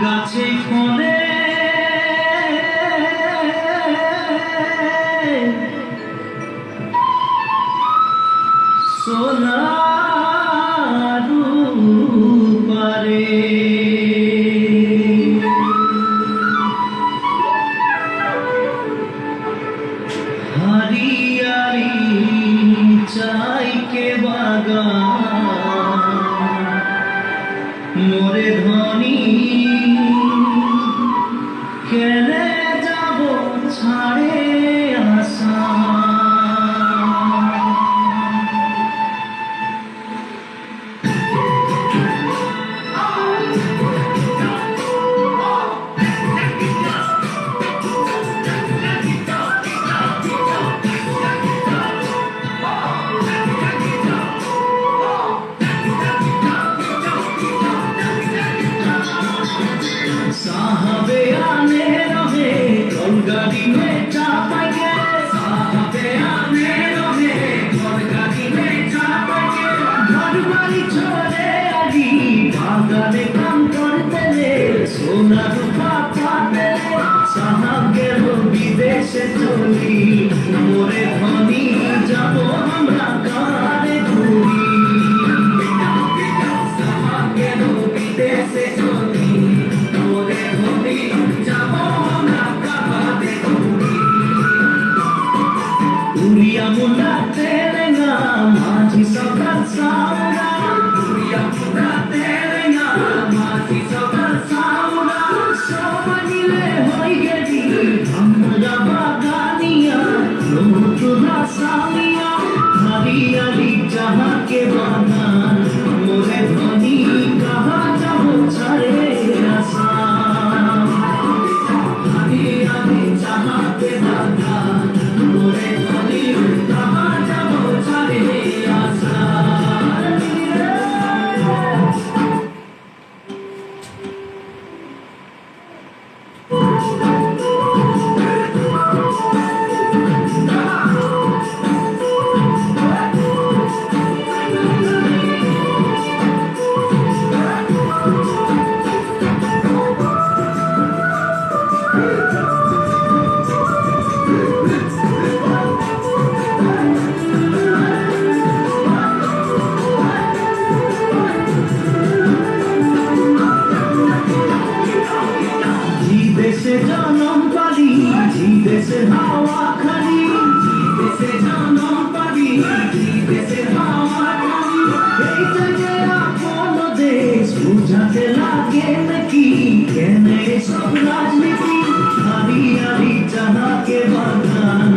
গাছে ফলে সোনারু পারে হারিয়ারি চাইকে বাগান মোরে ধনী কেলে যাব ছাড়ে আসা साहबे आने रहे गाड़ी में चापाएंगे साहबे आने रहे गाड़ी में चापाएंगे घर बाड़ी छोड़े आली बागाने काम करते ले सोना रूपा पाते साहब गेलो विदेशे चली मोरे धनी जाबो हमरा गाने घुरी साहब गेलो विदेशे चली Uria muna terenga maji sabar saura Uria muna terenga maji sabar saura Somanile hoi gedi amra bagania Lomutuna samiya Hariyali jaha ke bagan More dhani kaha jabo chhare asa Hariyali jaha ke bagan More dhani kaha jabo chhare asa দেশে জনম পালি দেশে হাওয়া খালি দেশে জনম পালি দেশে হাওয়া খালি এইটা যে আপন দেশ বুঝাতে লাগে নাকি কেন সব রাজনীতি হারিয়ারি চাহাকে বাগান